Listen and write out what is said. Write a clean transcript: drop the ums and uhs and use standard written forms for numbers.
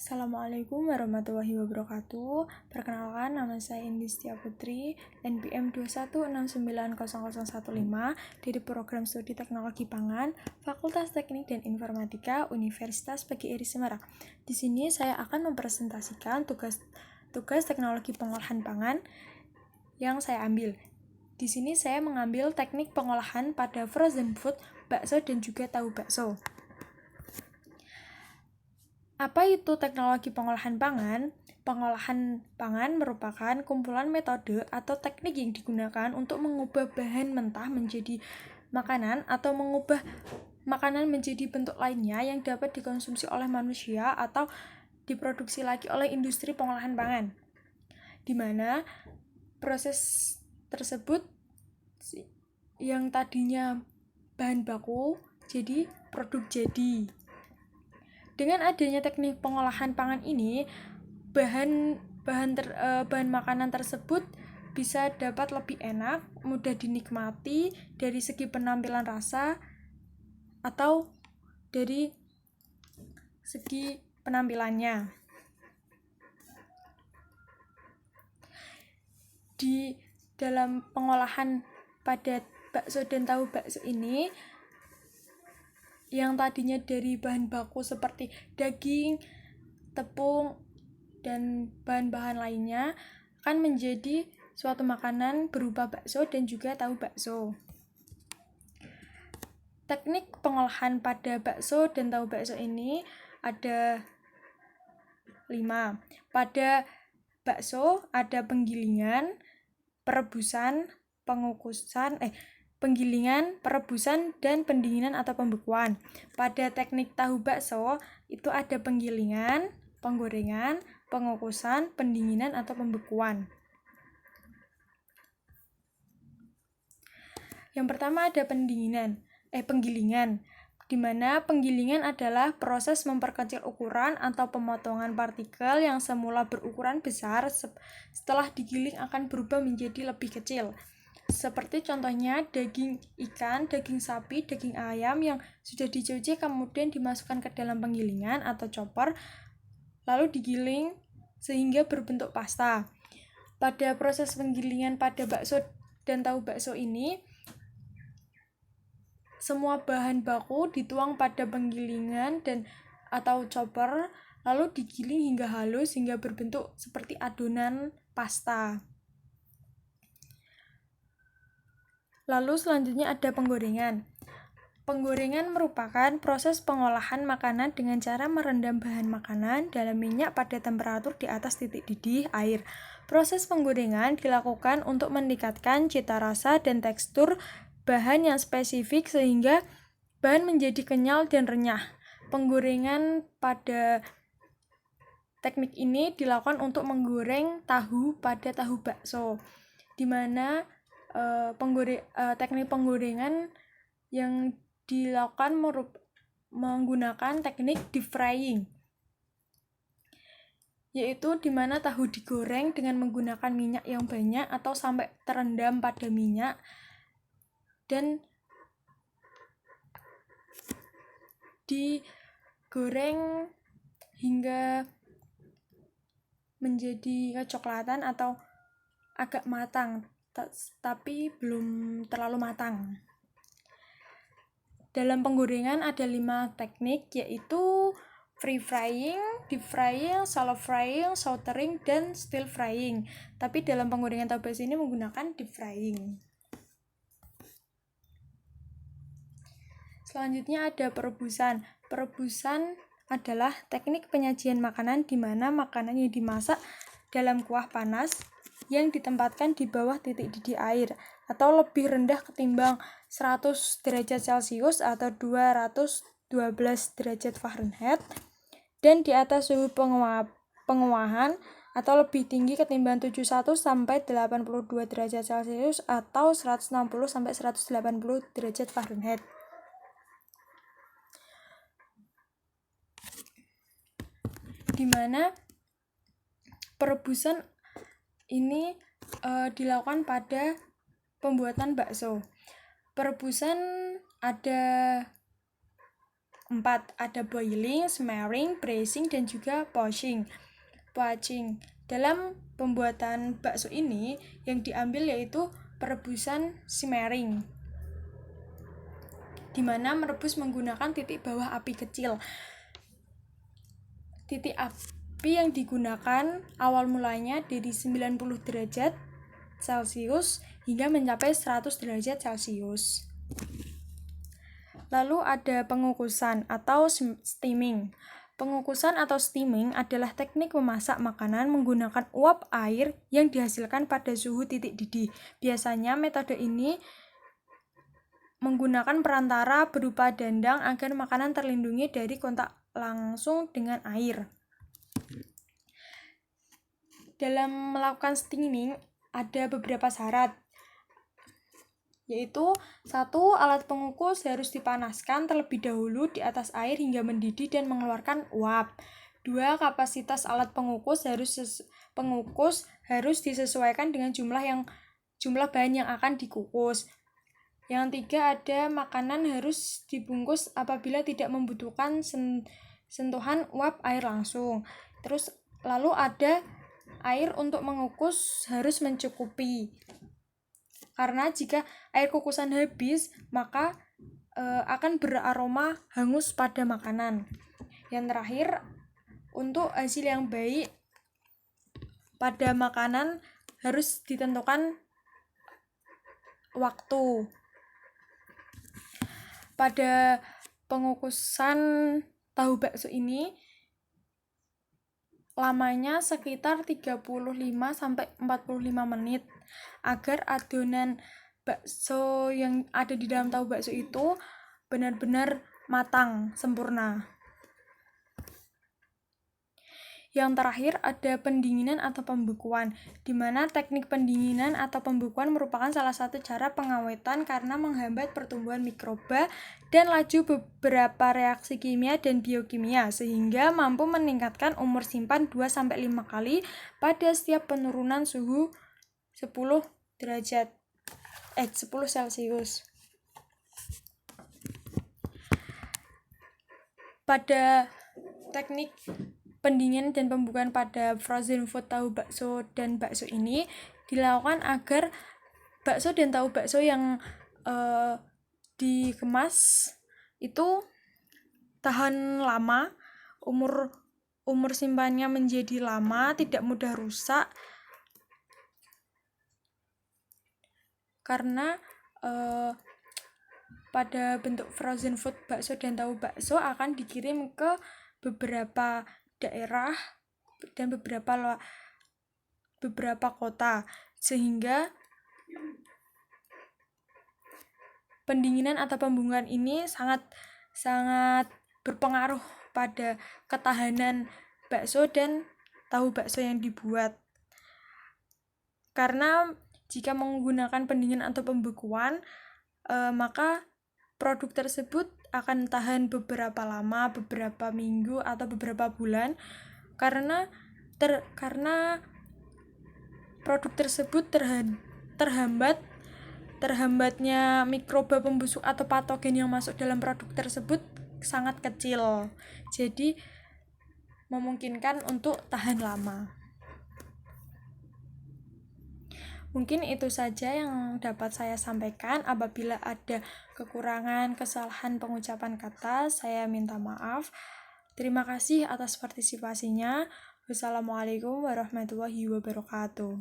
Assalamualaikum warahmatullahi wabarakatuh. Perkenalkan, nama saya Indi Setia Putri, NPM 216900015 dari Program Studi Teknologi Pangan, Fakultas Teknik dan Informatika, Universitas PGRI Semarang. Di sini saya akan mempresentasikan tugas teknologi pengolahan pangan yang saya ambil. Di sini saya mengambil teknik pengolahan pada frozen food, bakso dan juga tahu bakso. Apa itu teknologi pengolahan pangan? Pengolahan pangan merupakan kumpulan metode atau teknik yang digunakan untuk mengubah bahan mentah menjadi makanan atau mengubah makanan menjadi bentuk lainnya yang dapat dikonsumsi oleh manusia atau diproduksi lagi oleh industri pengolahan pangan. Di mana proses tersebut yang tadinya bahan baku jadi produk jadi. Dengan adanya teknik pengolahan pangan ini, bahan makanan tersebut bisa dapat lebih enak, mudah dinikmati dari segi penampilan rasa atau dari segi penampilannya. Di dalam pengolahan pada bakso dan tahu bakso ini, yang tadinya dari bahan baku seperti daging, tepung, dan bahan-bahan lainnya akan menjadi suatu makanan berupa bakso dan juga tahu bakso. Teknik pengolahan pada bakso dan tahu bakso ini ada 5. Pada bakso ada penggilingan, perebusan, penggilingan, perebusan, dan pendinginan atau pembekuan. Pada teknik tahu bakso itu ada penggilingan, penggorengan, pengukusan, pendinginan atau pembekuan. Yang pertama ada penggilingan, di mana penggilingan adalah proses memperkecil ukuran atau pemotongan partikel yang semula berukuran besar setelah digiling akan berubah menjadi lebih kecil. Seperti contohnya daging ikan, daging sapi, daging ayam yang sudah dicuci kemudian dimasukkan ke dalam penggilingan atau chopper lalu digiling sehingga berbentuk pasta. Pada proses penggilingan pada bakso dan tahu bakso ini, semua bahan baku dituang pada penggilingan atau chopper lalu digiling hingga halus hingga berbentuk seperti adonan pasta. Lalu selanjutnya ada penggorengan. Penggorengan merupakan proses pengolahan makanan dengan cara merendam bahan makanan dalam minyak pada temperatur di atas titik didih air. Proses penggorengan dilakukan untuk meningkatkan cita rasa dan tekstur bahan yang spesifik sehingga bahan menjadi kenyal dan renyah. Penggorengan pada teknik ini dilakukan untuk menggoreng tahu pada tahu bakso, di mana teknik penggorengan yang dilakukan menggunakan teknik deep frying, yaitu di mana tahu digoreng dengan menggunakan minyak yang banyak atau sampai terendam pada minyak dan digoreng hingga menjadi kecoklatan atau agak matang tapi belum terlalu matang. Dalam penggorengan ada 5 teknik, yaitu free frying, deep frying, shallow frying, sautéing, dan still frying. Tapi dalam penggorengan tahu bakso ini menggunakan deep frying. Selanjutnya ada perebusan. Perebusan adalah teknik penyajian makanan di mana makanan yang dimasak dalam kuah panas yang ditempatkan di bawah titik didih air atau lebih rendah ketimbang 100 derajat Celcius atau 212 derajat Fahrenheit dan di atas suhu penguahan atau lebih tinggi ketimbang 71 sampai 82 derajat Celcius atau 160 sampai 180 derajat Fahrenheit. Di mana perebusan ini dilakukan pada pembuatan bakso. Perebusan ada 4. Ada boiling, simmering, braising, dan juga poaching. Dalam pembuatan bakso ini yang diambil yaitu perebusan simmering, di mana merebus menggunakan titik bawah api kecil. Titik api yang digunakan awal mulanya dari 90 derajat Celcius hingga mencapai 100 derajat Celcius. Lalu ada pengukusan atau steaming. Pengukusan atau steaming adalah teknik memasak makanan menggunakan uap air yang dihasilkan pada suhu titik didih. Biasanya metode ini menggunakan perantara berupa dandang agar makanan terlindungi dari kontak langsung dengan air. Dalam melakukan steaming ada beberapa syarat, yaitu 1. Alat pengukus harus dipanaskan terlebih dahulu di atas air hingga mendidih dan mengeluarkan uap. 2. Kapasitas alat pengukus harus disesuaikan dengan jumlah bahan yang akan dikukus. Yang 3, ada makanan harus dibungkus apabila tidak membutuhkan sentuhan uap air langsung. Lalu ada air untuk mengukus harus mencukupi. Karena jika air kukusan habis, maka akan beraroma hangus pada makanan. Yang terakhir, untuk hasil yang baik pada makanan harus ditentukan waktu. Pada pengukusan tahu bakso ini lamanya sekitar 35-45 menit agar adonan bakso yang ada di dalam tahu bakso itu benar-benar matang, sempurna. Yang terakhir ada pendinginan atau pembekuan, di mana teknik pendinginan atau pembekuan merupakan salah satu cara pengawetan karena menghambat pertumbuhan mikroba dan laju beberapa reaksi kimia dan biokimia, sehingga mampu meningkatkan umur simpan 2-5 kali pada setiap penurunan suhu 10 Celcius. Pada teknik pendinginan dan pembukaan pada frozen food tahu bakso dan bakso ini dilakukan agar bakso dan tahu bakso yang dikemas itu tahan lama, umur simpannya menjadi lama, tidak mudah rusak, karena pada bentuk frozen food bakso dan tahu bakso akan dikirim ke beberapa daerah dan beberapa kota, sehingga pendinginan atau pembekuan ini sangat berpengaruh pada ketahanan bakso dan tahu bakso yang dibuat. Karena jika menggunakan pendinginan atau pembekuan, maka produk tersebut akan tahan beberapa lama, beberapa minggu atau beberapa bulan, karena produk tersebut terhambatnya mikroba pembusuk atau patogen yang masuk dalam produk tersebut sangat kecil, jadi memungkinkan untuk tahan lama. Mungkin itu saja yang dapat saya sampaikan. Apabila ada kekurangan, kesalahan pengucapan kata, saya minta maaf. Terima kasih atas partisipasinya. Wassalamualaikum warahmatullahi wabarakatuh.